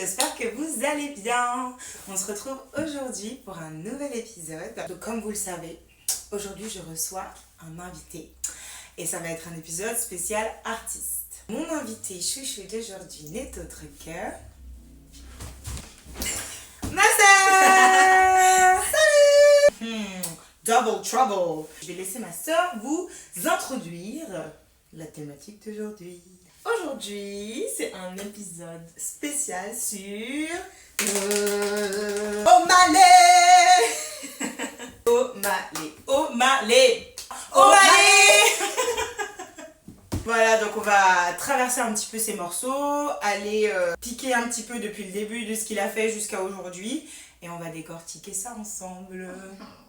j'espère que vous allez bien. On se retrouve aujourd'hui pour un nouvel épisode. Donc comme vous le savez, aujourd'hui je reçois un invité et ça va être un épisode spécial artiste. Mon invité chouchou d'aujourd'hui n'est autre que... ma sœur. Salut. Double trouble. Je vais laisser ma sœur vous introduire la thématique d'aujourd'hui. Aujourd'hui, c'est un épisode spécial sur... O'Malley. O'Malley. Voilà, donc on va traverser un petit peu ces morceaux, aller piquer un petit peu depuis le début de ce qu'il a fait jusqu'à aujourd'hui et on va décortiquer ça ensemble.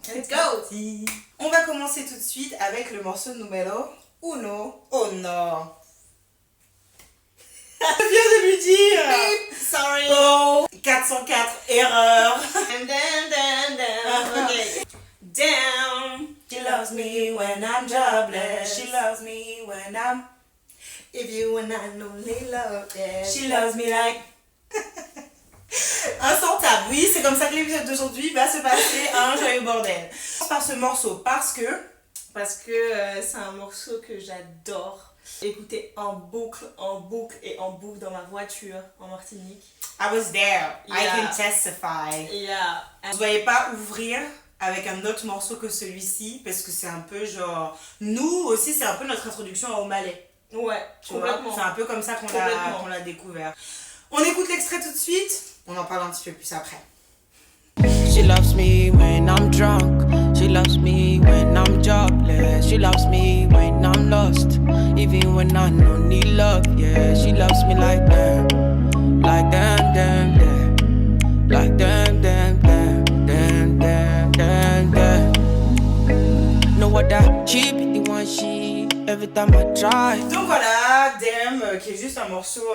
Let's go! On va commencer tout de suite avec le morceau numéro 1. Oh non! Je viens de lui dire! Beep, sorry! Oh! 404 erreurs! Okay. Damn! She loves me when I'm jobless. She loves me when I'm... If you and I only love, yeah. She loves me like... Insentable, oui, c'est comme ça que l'épisode d'aujourd'hui va se passer un joyeux bordel. Par ce morceau, parce que c'est un morceau que j'adore écouter en boucle et en boucle dans ma voiture en Martinique. I was there, yeah. I can testify. Yeah. Vous ne voyez pas ouvrir avec un autre morceau que celui-ci parce que c'est un peu genre... Nous aussi, c'est un peu notre introduction à O'Malley. Ouais, complètement. C'est un peu comme ça qu'on l'a découvert. On écoute l'extrait tout de suite. On en parle un petit peu plus après. She loves me when I'm drunk. She loves me when I'm jobless. She loves me when I'm lost. Even when I don't need love, yeah. She loves me like that. Like damn, damn, damn. Like damn, damn, damn. Damn, damn, damn, damn. Know what that cheap the one she every time I try. Donc voilà, Damn, qui est juste un morceau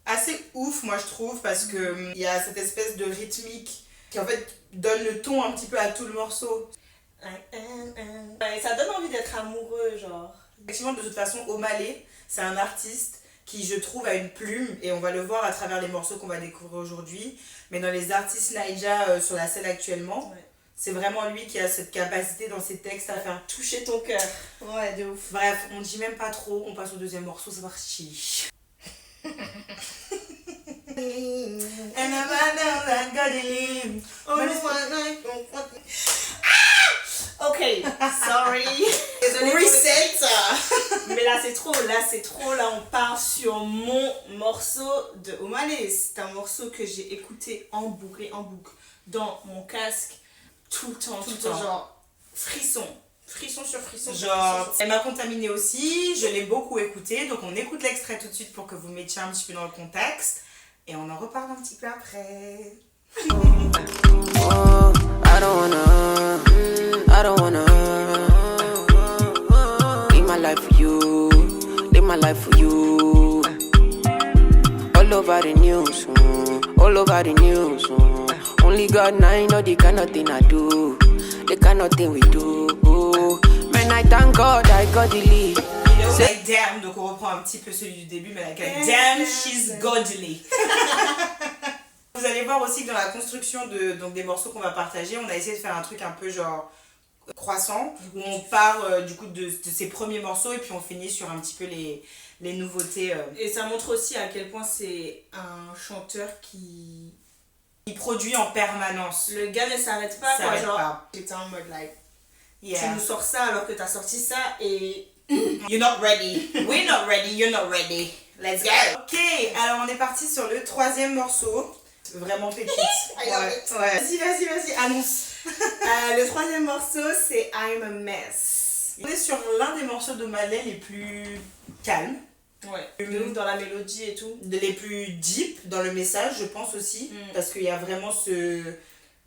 assez ouf, moi je trouve, parce que il y a cette espèce de rythmique qui en fait donne le ton un petit peu à tout le morceau. Et ça donne envie d'être amoureux, genre. Effectivement, de toute façon, O'Malley, c'est un artiste qui, je trouve, a une plume, et on va le voir à travers les morceaux qu'on va découvrir aujourd'hui, mais dans les artistes Naija sur la scène actuellement, ouais. C'est vraiment lui qui a cette capacité dans ses textes à faire toucher ton cœur. Ouais, de ouf. Bref, on dit même pas trop, on passe au deuxième morceau, c'est parti. And I know that God is ok, sorry. Désolée. Reset. Mais là c'est trop, là on part sur mon morceau de O'Malley. C'est un morceau que j'ai écouté en boucle dans mon casque tout le temps, genre frisson sur frisson. Genre, elle m'a contaminée aussi, je l'ai beaucoup écouté, donc on écoute l'extrait tout de suite pour que vous mettiez un petit peu dans le contexte et on en reparle un petit peu après. Oh, I don't wanna live my life for you, live my life for you. All over the news, all over the news. Only God knows know the kind of thing I do, the kind of thing we do. Man, I thank God I got the lead. Like damn, donc on reprend un petit peu celui du début, mais like damn, she's godly. Vous allez voir aussi que dans la construction donc des morceaux qu'on va partager, on a essayé de faire un truc un peu genre croissant, où on part du coup de ses premiers morceaux et puis on finit sur un petit peu les nouveautés. Et ça montre aussi à quel point c'est un chanteur qui produit en permanence. Le gars ne s'arrête pas, quoi, genre. J'étais en mode like, yeah. Tu nous sors ça alors que t'as sorti ça et... You're not ready. We're not ready, you're not ready. Let's go. Ok, alors on est parti sur le troisième morceau. Vraiment pépite. Ouais. Vas-y, annonce. Le troisième morceau, c'est I'm a Mess. On est sur l'un des morceaux d'O'Malley les plus calmes. Ouais. Dans la mélodie et tout. Les plus deep dans le message, je pense aussi. Parce qu'il y a vraiment ce...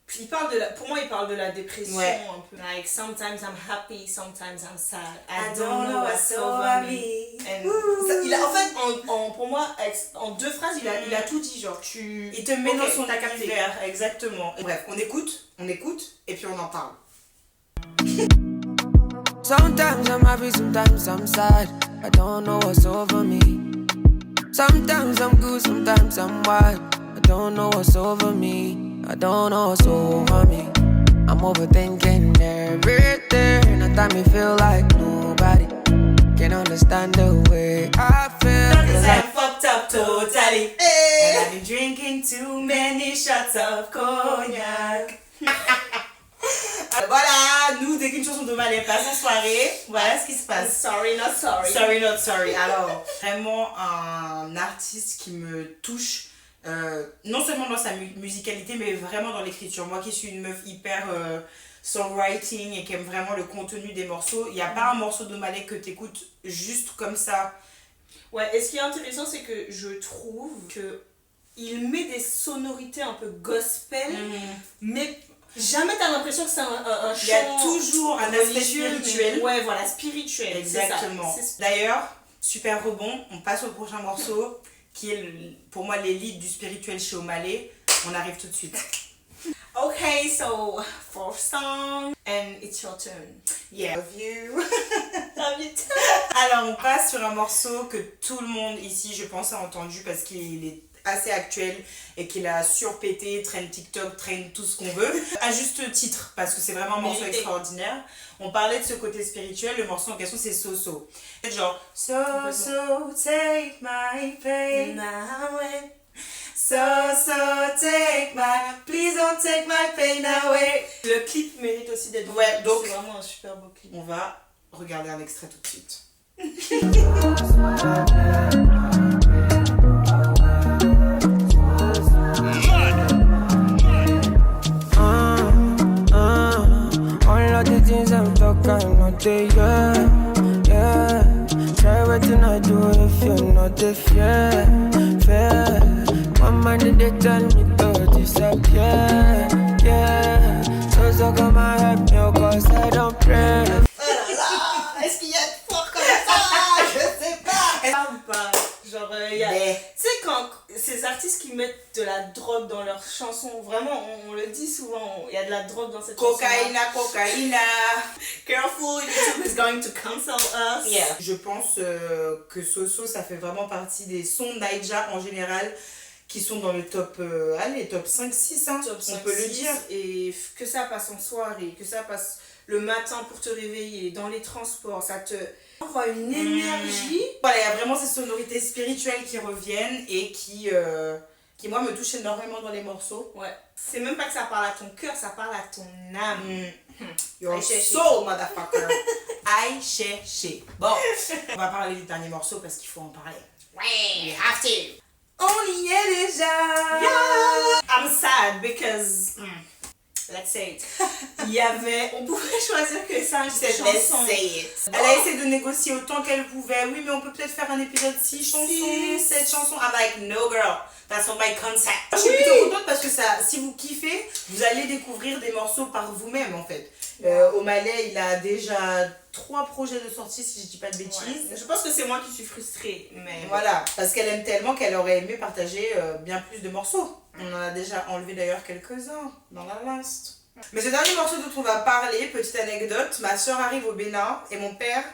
Puis pour moi, il parle de la dépression, ouais. Un peu. Like, sometimes I'm happy, sometimes I'm sad. I don't know what's over me. Il a, en fait, pour moi, en 2 phrases, il a tout dit. Genre, il te met dans son univers, exactement. Bref, on écoute, et puis on en parle. Sometimes I'm happy, sometimes I'm sad. I don't know what's over me. Sometimes I'm good, sometimes I'm wild. I don't know what's over me. I don't know what's over me. I'm overthinking everything. At time me feel like nobody can understand the way I feel. Cause I'm fucked up totally. Hey. And I've been drinking too many shots of cognac. Voilà, nous, dès qu'une chanson de Malais passe en soirée, voilà ce qui se passe. Sorry, not sorry. Sorry, not sorry. Alors, vraiment un artiste qui me touche, non seulement dans sa musicalité, mais vraiment dans l'écriture. Moi qui suis une meuf hyper songwriting et qui aime vraiment le contenu des morceaux, il n'y a pas un morceau de Malais que tu écoutes juste comme ça. Ouais, et ce qui est intéressant, c'est que je trouve que il met des sonorités un peu gospel, mais jamais t'as l'impression que c'est un chant. Il y a toujours un aspect spirituel. Ouais, voilà, spirituel. Exactement. D'ailleurs, super rebond, on passe au prochain morceau qui est pour moi l'élite du spirituel chez O'Malley. On arrive tout de suite. Okay, so fourth song, and it's your turn. Yeah. Love you. Love you too. Alors, on passe sur un morceau que tout le monde ici, je pense, a entendu parce qu'il est assez actuel et qu'il a surpété, trend TikTok, trend tout ce qu'on veut. À juste titre, parce que c'est vraiment un morceau extraordinaire. On parlait de ce côté spirituel, le morceau en question c'est So So. C'est genre So So take my pain away. So So take my, please don't take my pain away. Le clip mérite aussi d'être ouais, vu. donc c'est vraiment un super beau clip. On va regarder un extrait tout de suite. All of the things I'm talking, not the yeah. Try what you not do if you're not the fair. One man they tell me to disappear, yeah. So come and help me, cause I don't pray. Est-ce qu'il y a de fort comme ça? Je sais pas. Ou pas. Genre, tu sais, quand ces artistes qui mettent de la drogue dans leurs chansons, vraiment, on le dit souvent, il y a de la drogue dans cette chanson. Cocaïna. Careful, YouTube is going to cancel us. Yeah. Je pense que So So, ça fait vraiment partie des sons Naija en général qui sont dans le top, top 5-6, hein, top 5, on peut le dire. Et que ça passe en soirée, que ça passe le matin pour te réveiller, dans les transports, ça te envoie une énergie. Voilà, il y a vraiment ces sonorités spirituelles qui reviennent et qui moi, me touchent énormément dans les morceaux. Ouais. C'est même pas que ça parle à ton cœur, ça parle à ton âme. Your soul, motherfucker. I cherche. Bon, on va parler du dernier morceau parce qu'il faut en parler. Ouais, we have to. On y est déjà. Yeah. I'm sad because let's say it. On pouvait choisir que 5 chansons. Elle a essayé de négocier autant qu'elle pouvait. Oui, mais on peut peut-être faire un épisode 6 chansons, 7 chansons. I'm like, no girl, that's not my concept. Je suis plutôt contente parce que ça, si vous kiffez, vous allez découvrir des morceaux par vous-même en fait. O'Malley, il a déjà 3 projets de sortie si je dis pas de bêtises. Ouais. Je pense que c'est moi qui suis frustrée. Mais voilà, parce qu'elle aime tellement qu'elle aurait aimé partager bien plus de morceaux. On en a déjà enlevé d'ailleurs quelques-uns dans la liste. Mais ce dernier morceau dont on va parler, petite anecdote, ma soeur arrive au Bénin et mon père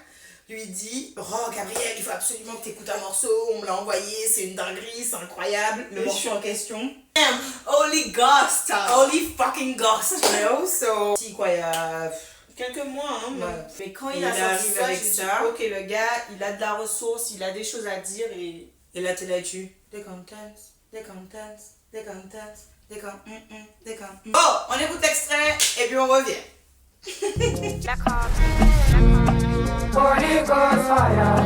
lui dit « Oh Gabriel, il faut absolument que tu écoutes un morceau, on me l'a envoyé, c'est une dinguerie, c'est incroyable. » Le morceau en question. Holy Ghost! Holy fucking Ghost, you know? So, si quoi, il y a quelques mois, hein. Ouais. Mais quand il a sorti ça, j'ai dit « Ok, le gars, il a de la ressource, il a des choses à dire et... » Et là, t'es là-dessus. Des contents. Bon, on écoute l'extrait et puis on revient. Holy Ghost fire,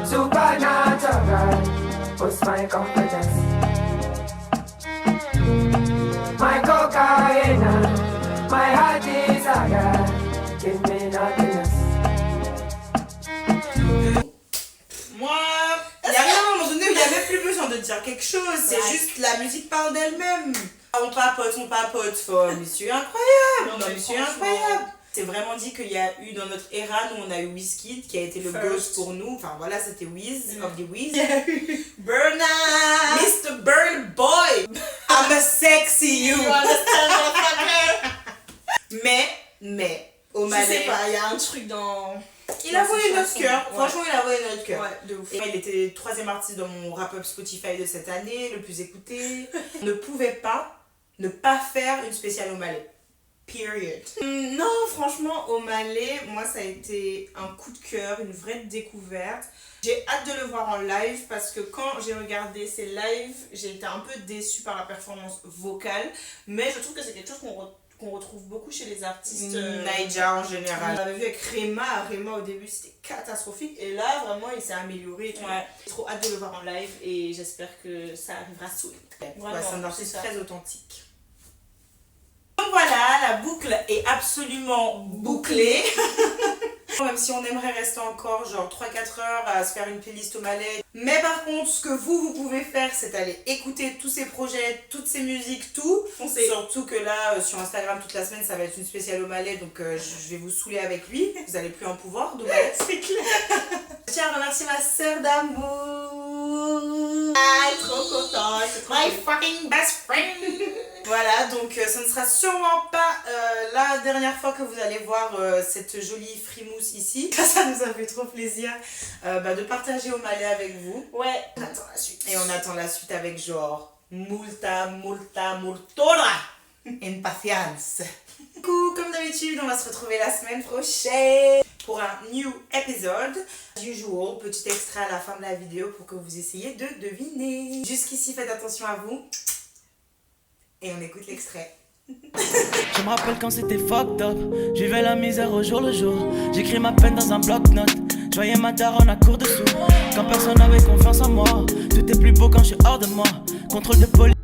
supernatural, boost my confidence. My cocaine, my heart desire, give me happiness. Moi, il y a rien à un moment donné où il n'y a même plus besoin de dire quelque chose, c'est juste la musique parle d'elle-même. On papote, monsieur incroyable, monsieur incroyable. C'est vraiment dit qu'il y a eu dans notre ère, nous on a eu Wizkid qui a été le ghost pour nous, enfin voilà c'était Wiz, of the Wiz. Burna! Mr. Burn Boy! I'm a sexy you! Mais, Mais, O'Malley... je sais pas, il y a un truc dans... Il a volé notre cœur, franchement il a volé notre cœur. Ouais, de ouf. Et il était 3e artiste dans mon wrap-up Spotify de cette année, le plus écouté. On ne pouvait pas ne pas faire une spéciale Omalé. Period. Non, franchement, Omalé, moi ça a été un coup de cœur, une vraie découverte. J'ai hâte de le voir en live parce que quand j'ai regardé ses lives, j'ai été un peu déçue par la performance vocale. Mais je trouve que c'est quelque chose qu'on retrouve beaucoup chez les artistes Naija en général. On l'avait vu avec Rema. Rema au début c'était catastrophique et là vraiment il s'est amélioré et tout. Ouais. J'ai trop hâte de le voir en live et j'espère que ça arrivera soon. Vraiment, Ouais, c'est un c'est artiste ça. très authentique. Donc voilà, la boucle est absolument bouclée. Même si on aimerait rester encore genre 3-4 heures à se faire une playlist Omalé. Mais par contre, ce que vous pouvez faire, c'est aller écouter tous ces projets, toutes ces musiques, tout. Foncez. Surtout que là, sur Instagram, toute la semaine, ça va être une spéciale Omalé. Donc je vais vous saouler avec lui. Vous n'allez plus en pouvoir d'Omalé. C'est clair. Je tiens à remercier ma sœur d'amour. Ah, trop contente. C'est trop My cool. fucking best friend. Voilà, donc ce ne sera sûrement pas la dernière fois que vous allez voir cette jolie frimousse ici. Ça nous a fait trop plaisir de partager Omalé avec vous. Ouais, on attend la suite. Et on attend la suite avec genre multora impatience. Du coup, comme d'habitude, on va se retrouver la semaine prochaine pour un new épisode. As usual, petit extrait à la fin de la vidéo pour que vous essayiez de deviner. Jusqu'ici, faites attention à vous. Et on écoute l'extrait. Je me rappelle quand c'était fucked up. Je vivais la misère au jour le jour. J'écris ma peine dans un bloc-notes. Je voyais ma daronne à court dessous. Quand personne n'avait confiance en moi. Tout est plus beau quand je suis hors de moi. Contrôle de police.